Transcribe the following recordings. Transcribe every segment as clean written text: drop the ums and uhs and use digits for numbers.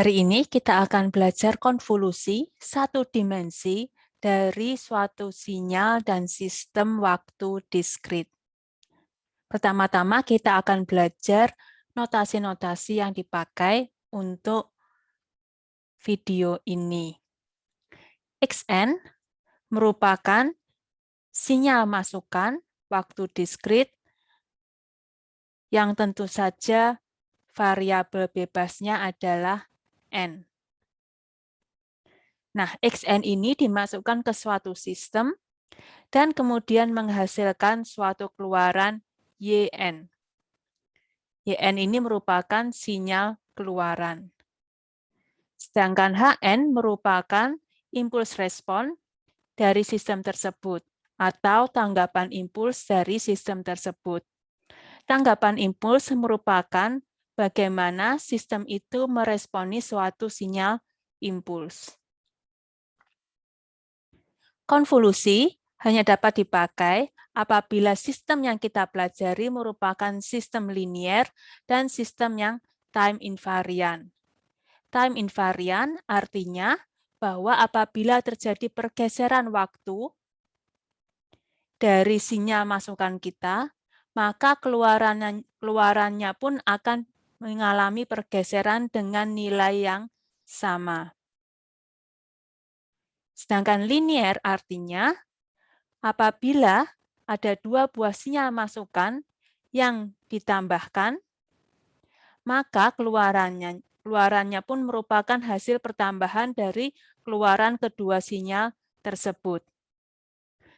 Hari ini kita akan belajar konvolusi satu dimensi dari suatu sinyal dan sistem waktu diskrit. Pertama-tama kita akan belajar notasi-notasi yang dipakai untuk video ini. Xn merupakan sinyal masukan waktu diskrit yang tentu saja variabel bebasnya adalah n. Nah, Xn ini dimasukkan ke suatu sistem dan kemudian menghasilkan suatu keluaran Yn. Yn ini merupakan sinyal keluaran. Sedangkan Hn merupakan impuls respon dari sistem tersebut atau tanggapan impuls dari sistem tersebut. Tanggapan impuls merupakan bagaimana sistem itu meresponi suatu sinyal impuls. Konvolusi hanya dapat dipakai apabila sistem yang kita pelajari merupakan sistem linier dan sistem yang time invariant. Time invariant artinya bahwa apabila terjadi pergeseran waktu dari sinyal masukan kita, maka keluarannya pun akan mengalami pergeseran dengan nilai yang sama. Sedangkan linier artinya apabila ada dua buah sinyal masukan yang ditambahkan, maka keluarannya pun merupakan hasil pertambahan dari keluaran kedua sinyal tersebut.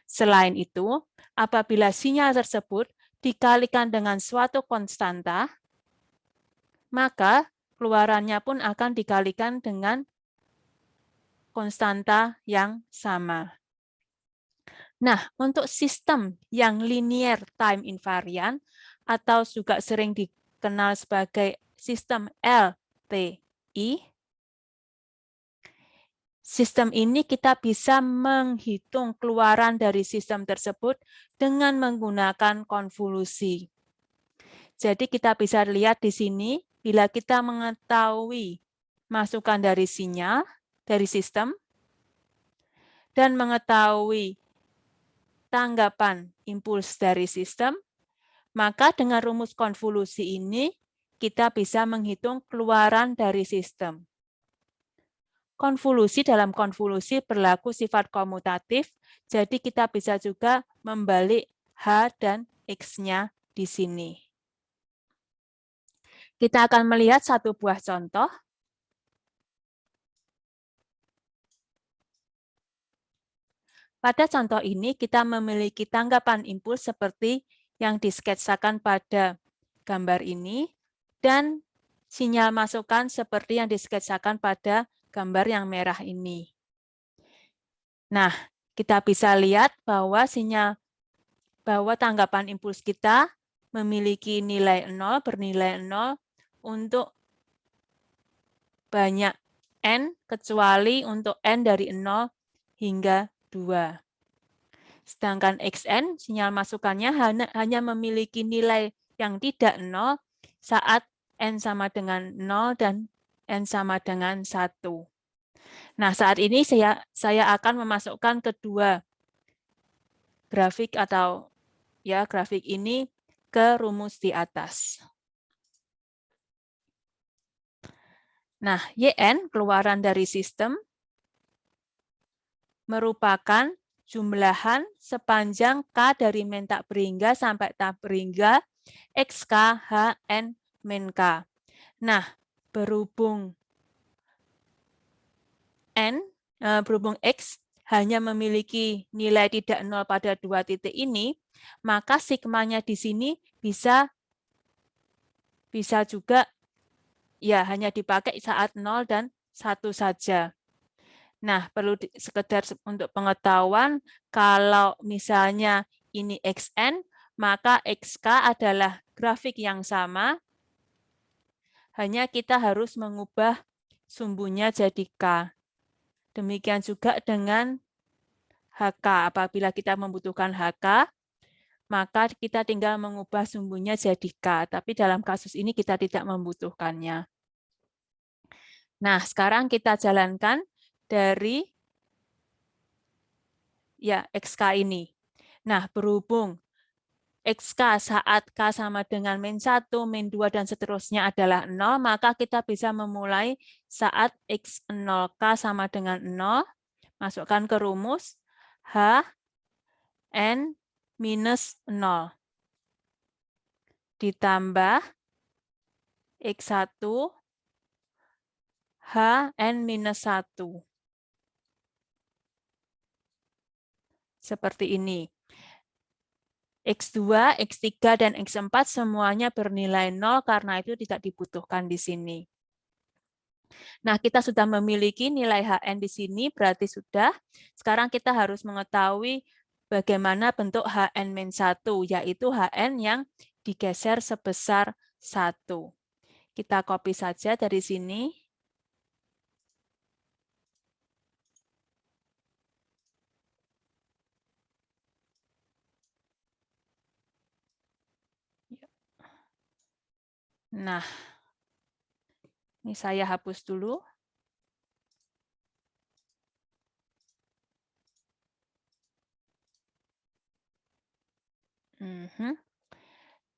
Selain itu, apabila sinyal tersebut dikalikan dengan suatu konstanta, maka keluarannya pun akan dikalikan dengan konstanta yang sama. Nah, untuk sistem yang linear time invariant atau juga sering dikenal sebagai sistem LTI, sistem ini kita bisa menghitung keluaran dari sistem tersebut dengan menggunakan konvolusi. Jadi kita bisa lihat di sini, bila kita mengetahui masukan dari sinyal, dari sistem, dan mengetahui tanggapan impuls dari sistem, maka dengan rumus konvolusi ini kita bisa menghitung keluaran dari sistem. Dalam konvolusi berlaku sifat komutatif, jadi kita bisa juga membalik H dan X-nya di sini. Kita akan melihat satu buah contoh. Pada contoh ini, kita memiliki tanggapan impuls seperti yang disketsakan pada gambar ini, dan sinyal masukan seperti yang disketsakan pada gambar yang merah ini. Nah, kita bisa lihat bahwa tanggapan impuls kita memiliki nilai 0, bernilai 0 untuk banyak n, kecuali untuk n dari 0 hingga 2. Sedangkan Xn, sinyal masukannya hanya memiliki nilai yang tidak 0 saat n sama dengan 0 dan n sama dengan 1. Nah, saat ini saya akan memasukkan kedua grafik atau grafik ini ke rumus di atas. Nah, Yn, keluaran dari sistem, merupakan jumlahan sepanjang K dari min tak berhingga sampai tak berhingga XK HN min K. Nah, berhubung X hanya memiliki nilai tidak 0 pada dua titik ini, maka sigmanya di sini bisa juga hanya dipakai saat 0 dan 1 saja. Nah, perlu sekedar untuk pengetahuan, kalau misalnya ini Xn, maka XK adalah grafik yang sama, hanya kita harus mengubah sumbunya jadi K. Demikian juga dengan HK. Apabila kita membutuhkan HK, maka kita tinggal mengubah sumbunya jadi K. Tapi dalam kasus ini kita tidak membutuhkannya. Nah, sekarang kita jalankan dari ya XK ini. Nah, berhubung XK saat K sama dengan min 1, min 2, dan seterusnya adalah 0, maka kita bisa memulai saat X0K sama dengan 0, masukkan ke rumus H N minus 0, ditambah X1 H N minus 1. Seperti ini. X2, X3, dan X4 semuanya bernilai 0 karena itu tidak dibutuhkan di sini. Nah, kita sudah memiliki nilai HN di sini, berarti sudah. Sekarang kita harus mengetahui bagaimana bentuk HN-1, yaitu HN yang digeser sebesar 1. Kita copy saja dari sini. Nah, ini saya hapus dulu.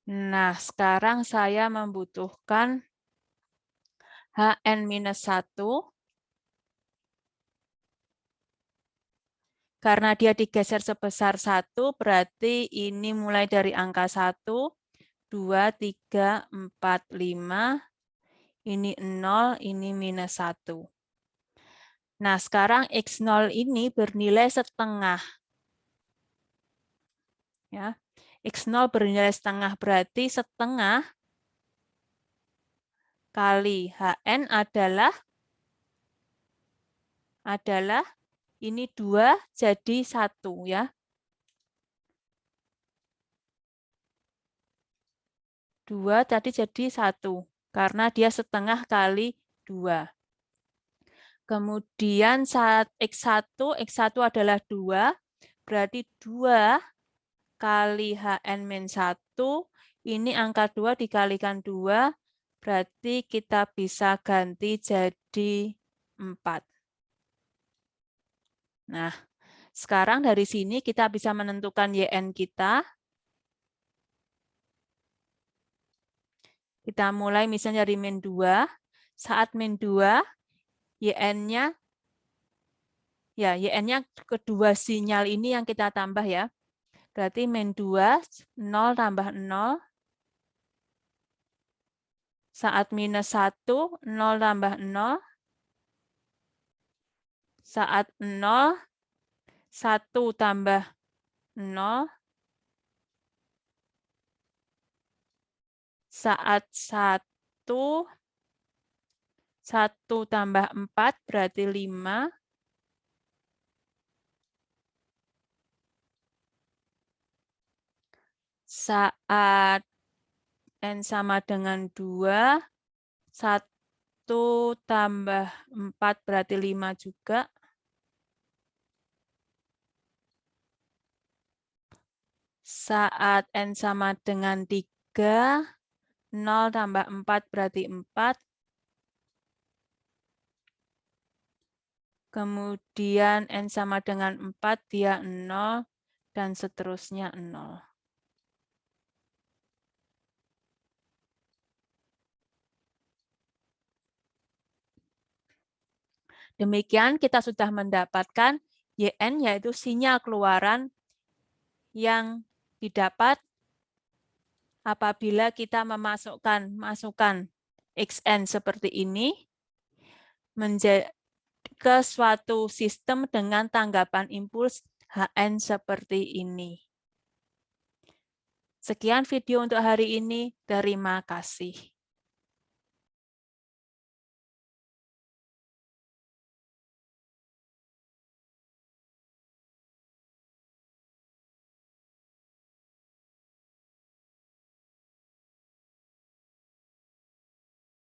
Nah, sekarang saya membutuhkan HN-1. Karena dia digeser sebesar 1, berarti ini mulai dari angka 1, 2, 3, 4, 5. Ini 0, ini minus 1. Nah, sekarang X0 ini bernilai setengah. Ya. X0 bernilai setengah, berarti setengah kali HN adalah ini 2 jadi 1 ya. 2 tadi jadi 1 karena dia setengah kali 2. Kemudian saat X1 adalah 2, berarti 2 kali HN-1, ini angka 2 dikalikan 2, berarti kita bisa ganti jadi 4. Nah, sekarang dari sini kita bisa menentukan YN kita. Kita mulai misalnya dari min 2. Saat min 2, YN-nya kedua sinyal ini yang kita tambah ya. Berarti min 2, 0 tambah 0. Saat minus 1, 0 tambah 0. Saat 0, 1 tambah 0. Saat 1, 1 tambah 4 berarti 5. Saat N sama dengan 2, 1 tambah 4 berarti 5 juga. Saat N sama dengan 3, 0 tambah 4 berarti 4. Kemudian N sama dengan 4, dia 0, dan seterusnya 0. Demikian kita sudah mendapatkan YN, yaitu sinyal keluaran yang didapat apabila kita masukkan XN seperti ini ke suatu sistem dengan tanggapan impuls HN seperti ini. Sekian video untuk hari ini. Terima kasih.